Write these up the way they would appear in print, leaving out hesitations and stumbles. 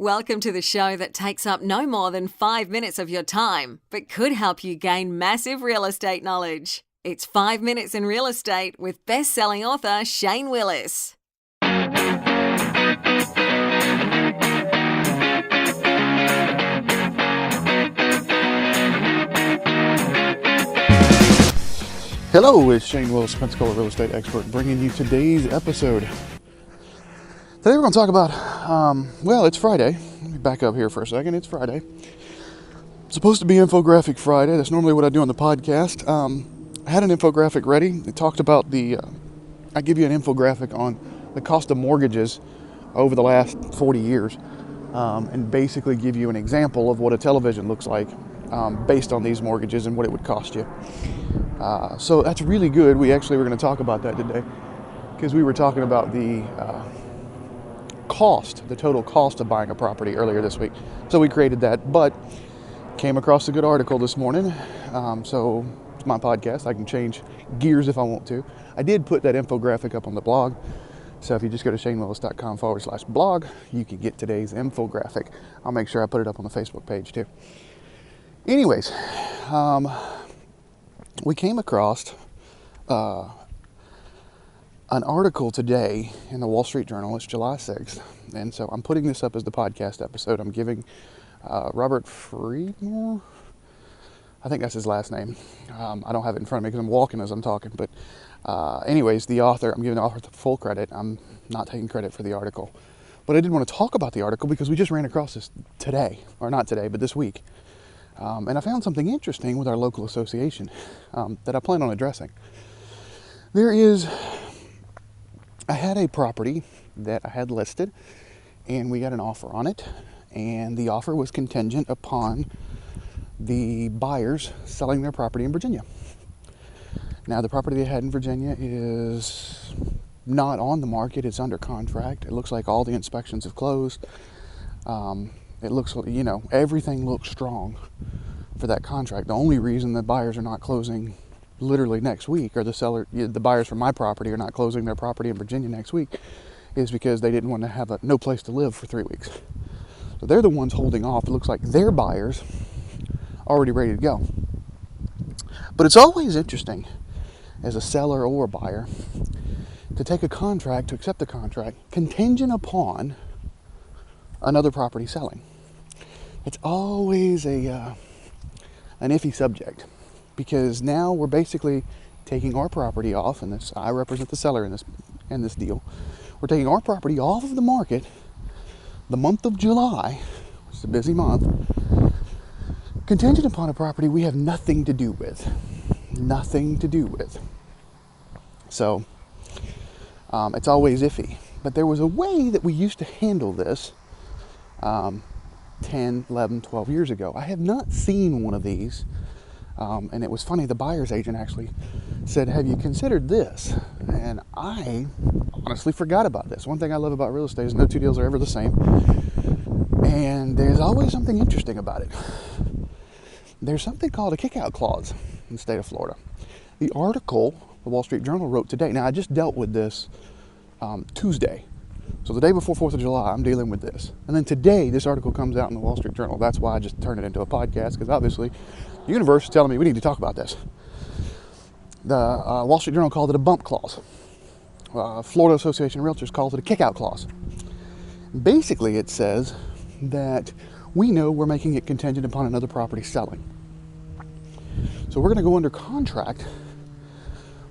Welcome to the show that takes up no more than 5 minutes of your time, but could help you gain massive real estate knowledge. It's 5 Minutes in Real Estate with best-selling author Shane Willis. Hello, it's Shane Willis, Pensacola real estate expert, bringing you today's episode. Today we're going to talk about, it's Friday. Let me back up here for a second. It's Friday. It's supposed to be Infographic Friday. That's normally what I do on the podcast. I had an infographic ready. It talked about I give you an infographic on the cost of mortgages over the last 40 years, and basically give you an example of what a television looks like based on these mortgages and what it would cost you. So that's really good. We actually were going to talk about that today because we were talking about the total cost of buying a property earlier this week. So we created that, but came across a good article this morning. So it's my podcast. I can change gears if I want to. I did put that infographic up on the blog. So if you just go to shanewillis.com/blog, you can get today's infographic. I'll make sure I put it up on the Facebook page too. Anyways, we came across an article today in the Wall Street Journal. It's July 6th, and so I'm putting this up as the podcast episode. I'm giving Robert Friedmore, I think that's his last name. I don't have it in front of me because I'm walking as I'm talking, but anyways, the author, I'm giving the author full credit. I'm not taking credit for the article, but I did want to talk about the article because we just ran across this today, or not today, but this week. And I found something interesting with our local association that I plan on addressing. I had a property that I had listed, and we got an offer on it, and the offer was contingent upon the buyers selling their property in Virginia. Now, the property they had in Virginia is not on the market. It's under contract. It looks like all the inspections have closed. It looks, everything looks strong for that contract. The only reason the buyers are not closing literally next week, or the buyers for my property are not closing their property in Virginia next week, is because they didn't want to have no place to live for 3 weeks. So they're the ones holding off. It looks like their buyers already ready to go. But it's always interesting as a seller or a buyer to take a contract, to accept a contract contingent upon another property selling. It's always an iffy subject, because now we're basically taking our property off, and I represent the seller in this deal. We're taking our property off of the market the month of July, which is a busy month, contingent upon a property we have nothing to do with. Nothing to do with. So it's always iffy. But there was a way that we used to handle this 10, 11, 12 years ago. I have not seen one of these. And it was funny, the buyer's agent actually said, "Have you considered this?" And I honestly forgot about this. One thing I love about real estate is no two deals are ever the same. And there's always something interesting about it. There's something called a kick-out clause in the state of Florida. The article the Wall Street Journal wrote today, now I just dealt with this Tuesday. So the day before 4th of July, I'm dealing with this. And then today, this article comes out in the Wall Street Journal. That's why I just turned it into a podcast, because obviously the universe is telling me we need to talk about this. The Wall Street Journal called it a bump clause. Florida Association of Realtors calls it a kick-out clause. Basically, it says that we know we're making it contingent upon another property selling. So we're going to go under contract,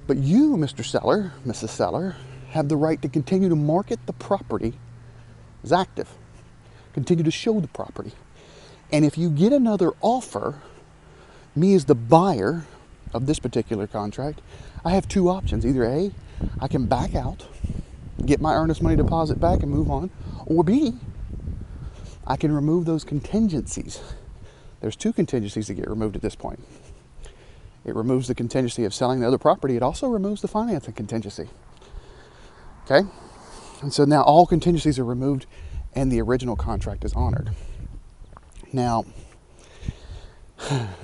but you, Mr. Seller, Mrs. Seller, have the right to continue to market the property as active. Continue to show the property. And if you get another offer, me as the buyer of this particular contract, I have two options. Either A, I can back out, get my earnest money deposit back and move on, or B, I can remove those contingencies. There's two contingencies that get removed at this point. It removes the contingency of selling the other property. It also removes the financing contingency. Okay? And so now all contingencies are removed and the original contract is honored. Now,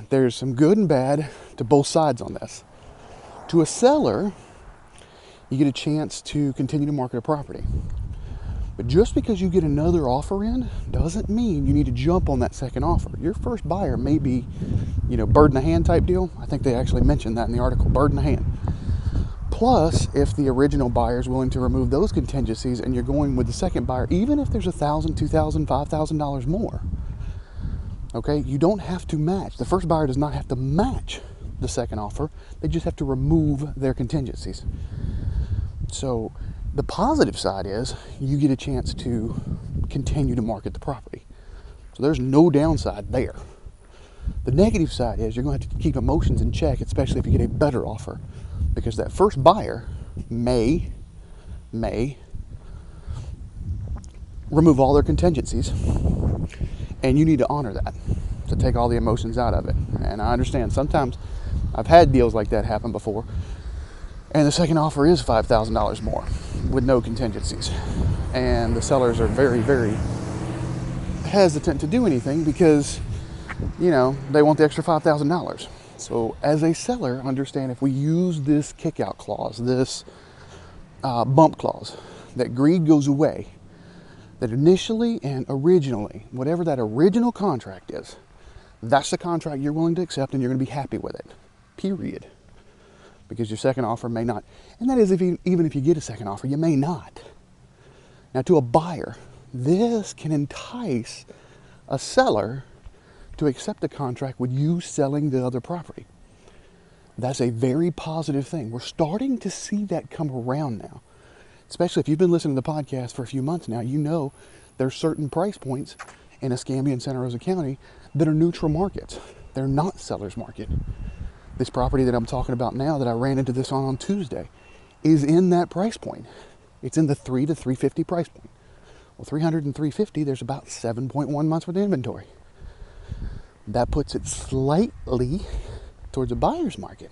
there's some good and bad to both sides on this. To a seller, you get a chance to continue to market a property. But just because you get another offer in doesn't mean you need to jump on that second offer. Your first buyer may be, bird in the hand type deal. I think they actually mentioned that in the article, bird in the hand. Plus, if the original buyer is willing to remove those contingencies and you're going with the second buyer, even if there's $1,000, $2,000, $5,000 more, okay, you don't have to match. The first buyer does not have to match the second offer. They just have to remove their contingencies. So the positive side is you get a chance to continue to market the property. So there's no downside there. The negative side is you're going to have to keep emotions in check, especially if you get a better offer, because that first buyer may remove all their contingencies, and you need to honor that to take all the emotions out of it. And I understand sometimes I've had deals like that happen before, and the second offer is $5,000 more with no contingencies. And the sellers are very, very hesitant to do anything because, they want the extra $5,000. So as a seller, understand if we use this kick-out clause, this bump clause, that greed goes away, that initially and originally, whatever that original contract is, that's the contract you're willing to accept and you're going to be happy with it, period. Because your second offer may not. And that is even if you get a second offer, you may not. Now, to a buyer, this can entice a seller to accept a contract with you selling the other property. That's a very positive thing. We're starting to see that come around now. Especially if you've been listening to the podcast for a few months now, there's certain price points in Escambia and Santa Rosa County that are neutral markets. They're not seller's market. This property that I'm talking about now that I ran into this on Tuesday is in that price point. It's in the $300 to $350 price point. Well, $300 and $350, there's about 7.1 months worth of inventory. That puts it slightly towards a buyer's market.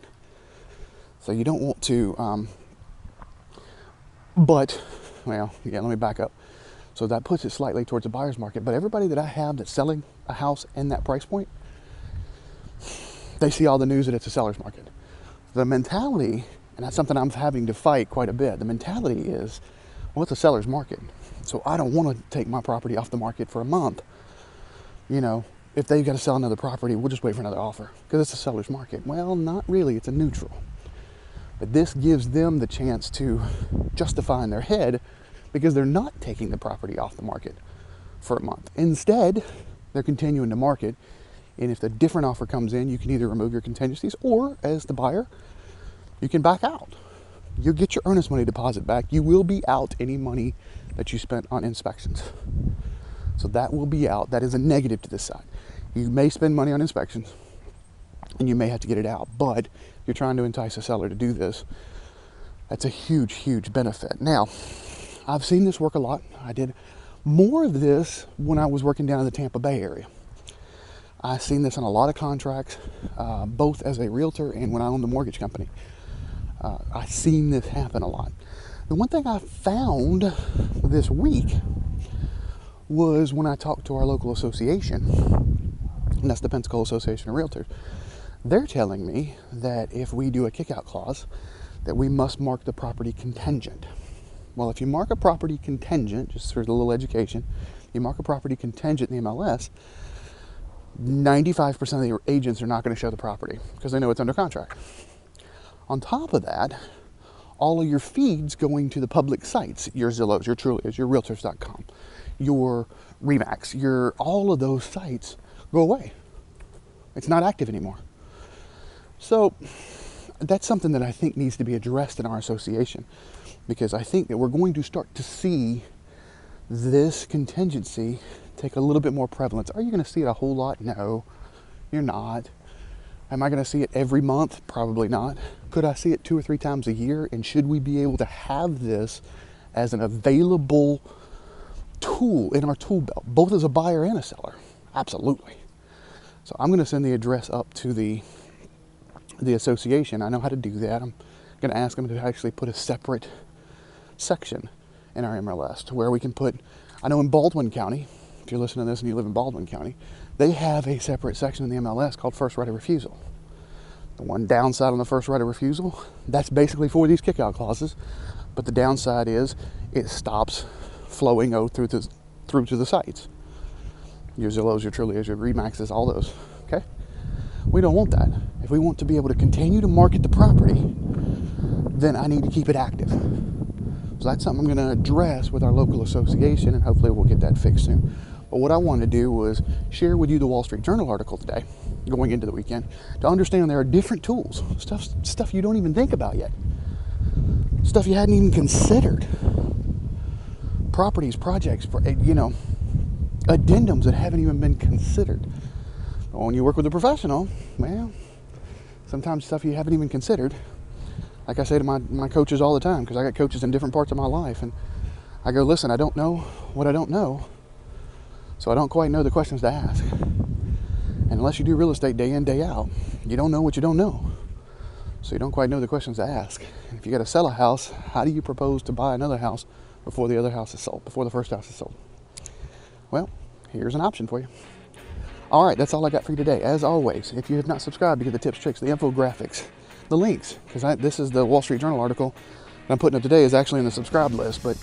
So you don't want to, let me back up. So that puts it slightly towards a buyer's market. But everybody that I have that's selling a house in that price point, they see all the news that it's a seller's market. The mentality, and that's something I'm having to fight quite a bit, the mentality is, well, it's a seller's market. So I don't want to take my property off the market for a month. If they've got to sell another property, we'll just wait for another offer because it's a seller's market. Well, not really. It's a neutral. But this gives them the chance to justify in their head because they're not taking the property off the market for a month. Instead, they're continuing to market. And if a different offer comes in, you can either remove your contingencies or, as the buyer, you can back out. You'll get your earnest money deposit back. You will be out any money that you spent on inspections. So that will be out. That is a negative to this side. You may spend money on inspections and you may have to get it out. But if you're trying to entice a seller to do this, that's a huge, huge benefit. Now, I've seen this work a lot. I did more of this when I was working down in the Tampa Bay area. I've seen this on a lot of contracts, both as a realtor and when I owned the mortgage company. I've seen this happen a lot. The one thing I found this week was when I talked to our local association, and that's the Pensacola Association of Realtors. They're telling me that if we do a kick-out clause, that we must mark the property contingent. Well, if you mark a property contingent, just for a little education, you mark a property contingent in the MLS, 95% of the agents are not going to show the property because they know it's under contract. On top of that, all of your feeds going to the public sites, your Zillows, your Trulias, your Realtors.com, your Remax, all of those sites go away. It's not active anymore. So that's something that I think needs to be addressed in our association, because I think that we're going to start to see this contingency take a little bit more prevalence. Are you going to see it a whole lot? No, you're not. Am I going to see it every month? Probably not. Could I see it 2 or 3 times a year? And should we be able to have this as an available tool in our tool belt, both as a buyer and a seller? Absolutely. So I'm going to send the address up to the association. I know how to do that. I'm going to ask them to actually put a separate section in our MLS to where we can put, I know in Baldwin County, if you're listening to this and you live in Baldwin County, they have a separate section in the MLS called first right of refusal. The one downside on the first right of refusal, that's basically for these kick-out clauses, but the downside is it stops flowing through to the sites. Your Zillows, your Trulias, your Remaxes, all those. Okay? We don't want that. If we want to be able to continue to market the property, then I need to keep it active. So that's something I'm going to address with our local association, and hopefully we'll get that fixed soon. But what I wanted to do was share with you the Wall Street Journal article today, going into the weekend, to understand there are different tools, stuff you don't even think about yet, stuff you hadn't even considered, properties, projects, addendums that haven't even been considered. But when you work with a professional, well, sometimes stuff you haven't even considered. Like I say to my coaches all the time, because I got coaches in different parts of my life, and I go, listen, I don't know what I don't know, so I don't quite know the questions to ask. And unless you do real estate day in, day out, you don't know what you don't know. So you don't quite know the questions to ask. And if you got to sell a house, how do you propose to buy another house before the other house is sold, before the first house is sold? Well, here's an option for you. All right, that's all I got for you today. As always, if you have not subscribed, you get the tips, tricks, the infographics, the links, because this is the Wall Street Journal article that I'm putting up today is actually in the subscribe list, but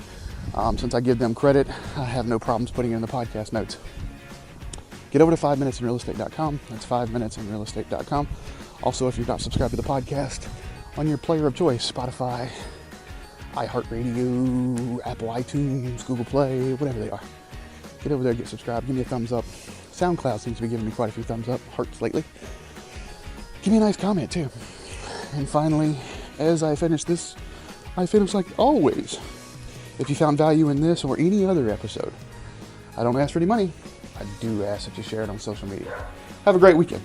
since I give them credit, I have no problems putting it in the podcast notes. Get over to 5minutesinrealestate.com. That's 5minutesinrealestate.com. Also, if you're not subscribed to the podcast on your player of choice, Spotify, iHeartRadio, Apple iTunes, Google Play, whatever they are, get over there, get subscribed, give me a thumbs up. SoundCloud seems to be giving me quite a few thumbs up, hearts lately. Give me a nice comment too. And finally, as I finish this, I finish like always. If you found value in this or any other episode, I don't ask for any money. I do ask that you share it on social media. Have a great weekend.